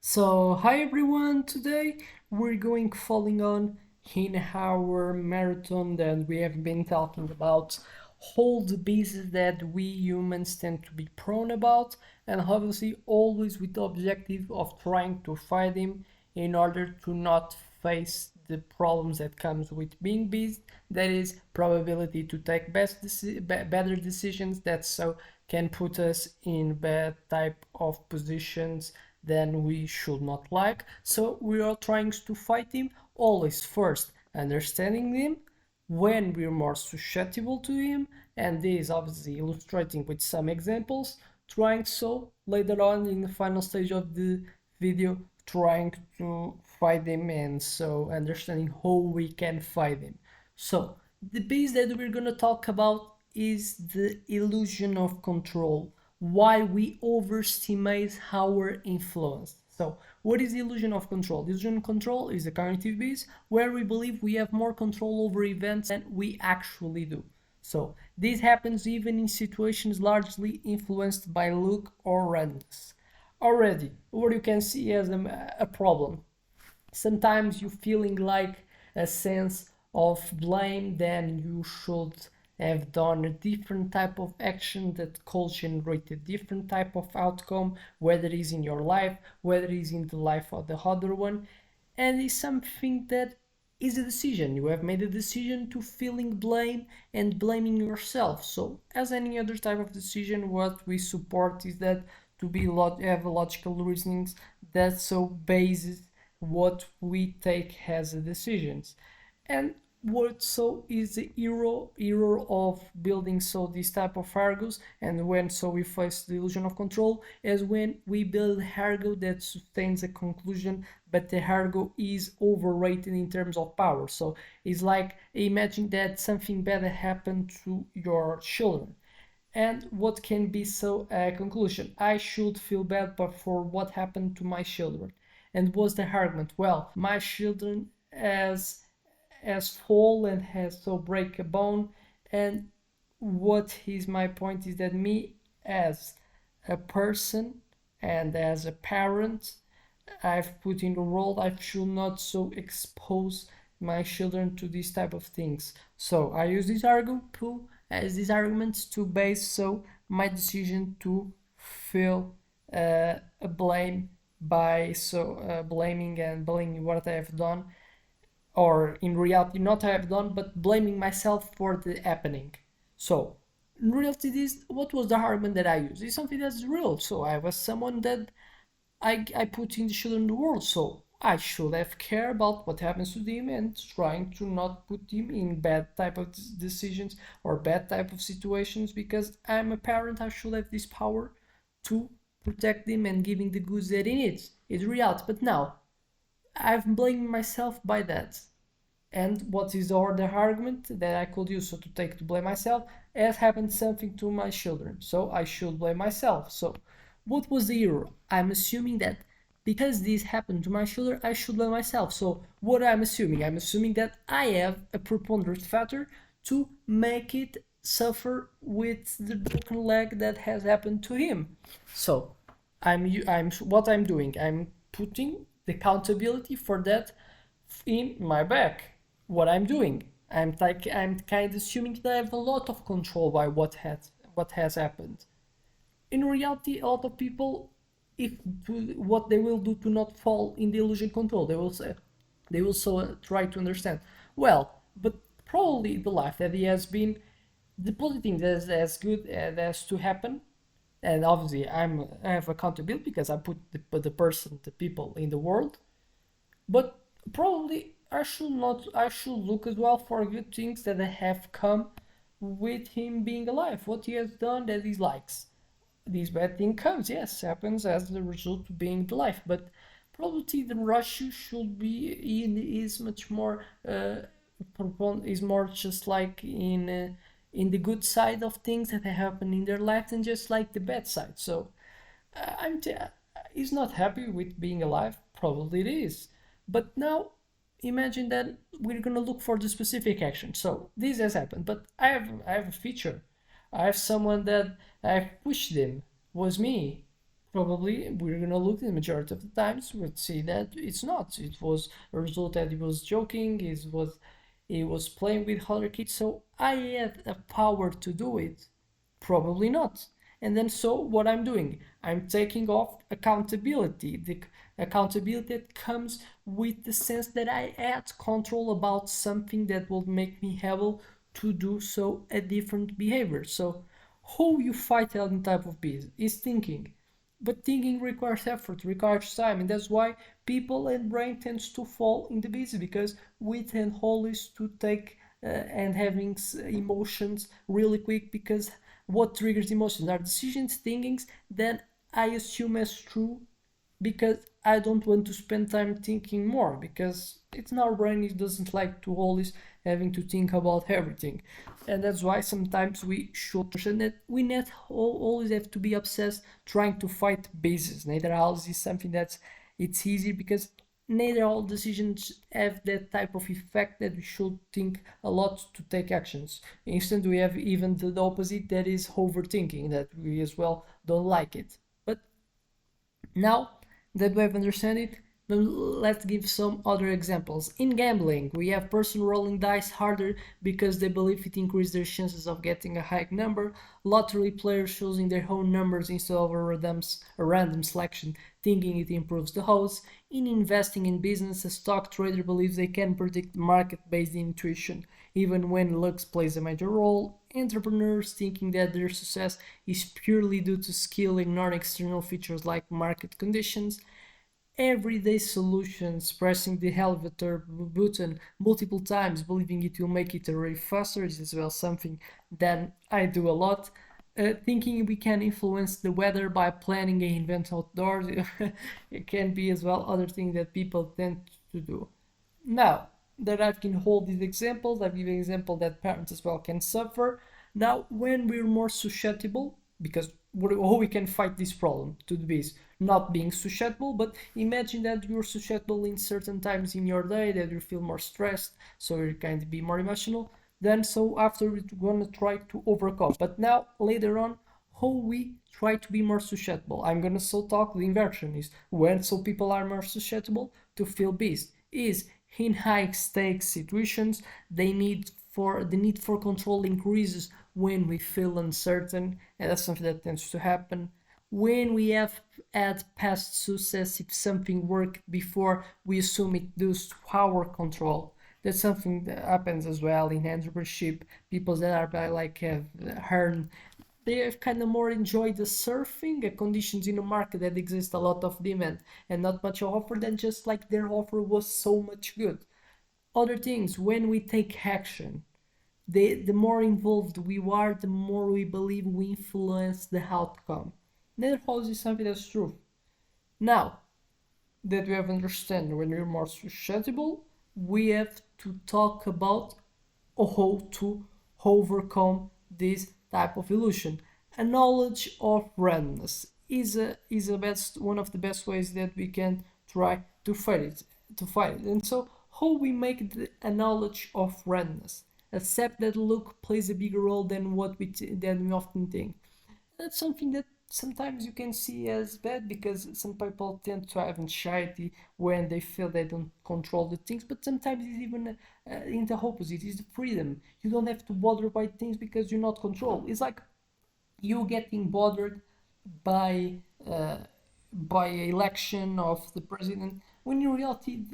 So, hi everyone, today we're going following on in our marathon that we have been talking about all the beasts that we humans tend to be prone about, and obviously always with the objective of trying to fight them in order to not face the problems that comes with being beast, that is probability to take better decisions that so can put us in bad type of positions then we should not like. So we are trying to fight him always first understanding him when we're more susceptible to him, and this obviously illustrating with some examples, trying so later on in the final stage of the video trying to fight him and so understanding how we can fight him. So the piece that we're gonna talk about is the illusion of control, why we overestimate our influence. So, what is the illusion of control? The illusion of control is a cognitive base where we believe we have more control over events than we actually do. So, this happens even in situations largely influenced by luck or randomness. Already, what you can see as a problem. Sometimes you feeling like a sense of blame, then you should have done a different type of action that could generate a different type of outcome, whether it is in your life, whether it is in the life of the other one, and it's something that is a decision. You have made a decision to feeling blame and blaming yourself. So, as any other type of decision, what we support is that to be have logical reasonings that so bases what we take as decisions. And what so is the error of building so this type of argos, and when so we face the illusion of control as when we build argo that sustains a conclusion but the argo is overrated in terms of power. So it's like imagine that something bad happened to your children, and what can be so a conclusion? I should feel bad but for what happened to my children. And was the argument? Well, my children as fall and has so break a bone. And what is my point is that me as a person and as a parent, I've put in the role I should not so expose my children to these type of things. So I use this argument as these arguments to base so my decision to feel a blame by so blaming and blaming what I have done, or in reality not I have done, but blaming myself for the happening. So in reality, this what was the argument that I used? It's something that's real. So I was someone that I put in the children in the world, so I should have care about what happens to them and trying to not put them in bad type of decisions or bad type of situations, because I'm a parent. I should have this power to protect them and giving the goods that he needs. It's reality. But now I'm blaming myself by that. And what is the other argument that I could use so to take to blame myself? Has happened something to my children, so I should blame myself. So what was the error? I'm assuming that because this happened to my children, I should blame myself. So what I'm assuming? I'm assuming that I have a preponderant factor to make it suffer with the broken leg that has happened to him. So I'm what I'm doing. I'm putting the accountability for that in my back. What I'm doing, I'm kind of assuming that I have a lot of control by what has happened. In reality, a lot of people, if what they will do to not fall in the illusion control, they will so try to understand. Well, but probably the life that he has been, the positive thing that is as good as to happen, and obviously I have accountability because I put the person, the people in the world, but probably I should not. I should look as well for good things that have come with him being alive. What he has done that he likes. This bad thing comes, yes, happens as the result of being alive. But probably the ratio should be is much more is more just like in the good side of things that happen in their life than just like the bad side. So I'm he's not happy with being alive. Probably it is. But now imagine that we're gonna look for the specific action. So this has happened, but I have a feature. I have someone that I've pushed him. Was me. Probably we're gonna look the majority of the times we'd see that it's not. It was a result that he was joking, he was playing with other kids, so I had a power to do it. Probably not. And then so what I'm doing, I'm taking off accountability. The accountability that comes with the sense that I had control about something that will make me able to do so a different behavior. So how you fight any type of beast is thinking. But thinking requires effort, requires time, and that's why people and brain tends to fall in the busy because we tend always to take and having emotions really quick because what triggers emotions are decisions, thinkings, then I assume as true because I don't want to spend time thinking more because it's in our brain it doesn't like to always having to think about everything. And that's why sometimes we should understand that we not always have to be obsessed trying to fight bases. Neither else is something that's it's easy because neither all decisions have that type of effect that we should think a lot to take actions. Instead, we have even the opposite that is overthinking that we as well don't like it. But now that we have understood it, let's give some other examples. In gambling, we have person rolling dice harder because they believe it increases their chances of getting a high number. Lottery players choosing their own numbers instead of a random selection, thinking it improves the odds. In investing in business, a stock trader believes they can predict the market based on intuition, even when luck plays a major role. Entrepreneurs thinking that their success is purely due to skill, ignoring external features like market conditions. Everyday solutions, pressing the elevator button multiple times, believing it will make it arrive faster, is as well something that I do a lot. Thinking we can influence the weather by planning an event outdoors, it can be as well other thing that people tend to do. Now that I can hold these examples, I've given an example that parents as well can suffer. Now, when we're more susceptible, because how we can fight this problem to be not being susceptible, but imagine that you're susceptible in certain times in your day that you feel more stressed, so you kind of be more emotional. Then, so after we're gonna try to overcome. But now, later on, how we try to be more susceptible. I'm gonna so talk the inversion is when so people are more susceptible to feel beast is in high stakes situations the need for control increases when we feel uncertain, and that's something that tends to happen when we have had past success. If something worked before, we assume it does to our control. That's something that happens as well in entrepreneurship. People that are like have earned, they have kind of more enjoyed the surfing conditions in a market that exists a lot of demand and not much offer than just like their offer was so much good. Other things, when we take action, the more involved we are, the more we believe we influence the outcome. That holds is something that's true. Now that we have understand when we're more susceptible, we have to talk about how to overcome this type of illusion. A knowledge of randomness is a best one of the best ways that we can try to fight it. And so how we make a knowledge of randomness accept that luck plays a bigger role than than we often think. That's something that sometimes you can see as bad because some people tend to have anxiety when they feel they don't control the things, but sometimes it's even in the opposite. It's the freedom. You don't have to bother by things because you're not control. It's like you getting bothered by uh, by election of the president when in reality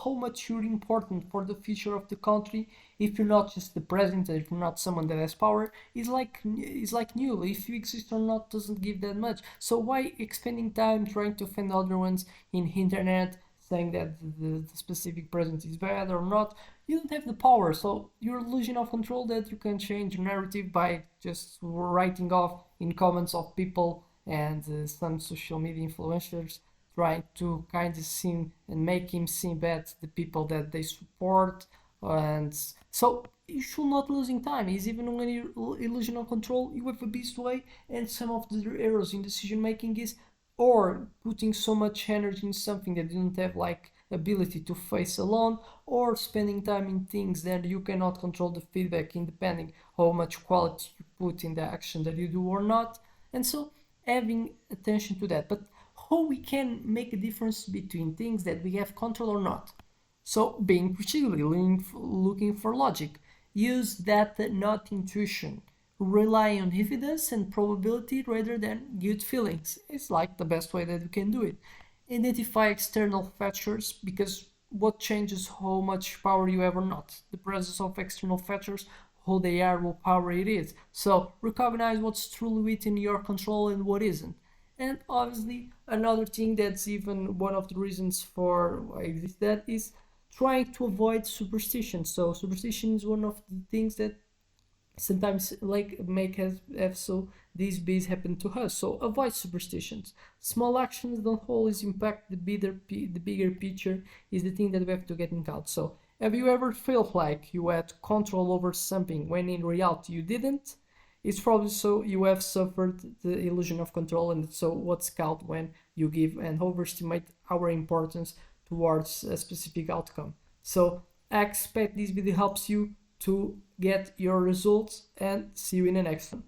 how much you're important for the future of the country if you're not just the president, if you're not someone that has power, is like new. If you exist or not doesn't give that much. So why expending time trying to find other ones in internet saying that the specific president is bad or not? You don't have the power, so your illusion of control that you can change narrative by just writing off in comments of people and some social media influencers trying to kind of seem and make him seem bad to the people that they support. And so you should not losing time. Is even when you illusion of control, you have a beast way, and some of the errors in decision making is or putting so much energy in something that you don't have like ability to face alone, or spending time in things that you cannot control the feedback in depending how much quality you put in the action that you do or not. And so having attention to that. But how we can make a difference between things that we have control or not? So being particularly looking for logic, use data, not intuition. Rely on evidence and probability rather than gut feelings. It's like the best way that we can do it. Identify external factors, because what changes how much power you have or not? The presence of external factors, how they are, what power it is. So recognize what's truly within your control and what isn't. And obviously, another thing that's even one of the reasons for why exist that is trying to avoid superstition. So superstition is one of the things that sometimes like make us have so these bees happen to us. So avoid superstitions. Small actions don't always impact the bigger picture is the thing that we have to get in account. So have you ever felt like you had control over something when in reality you didn't? It's probably so you have suffered the illusion of control, and so what's called when you give and overestimate our importance towards a specific outcome. So I expect this video helps you to get your results, and see you in the next one.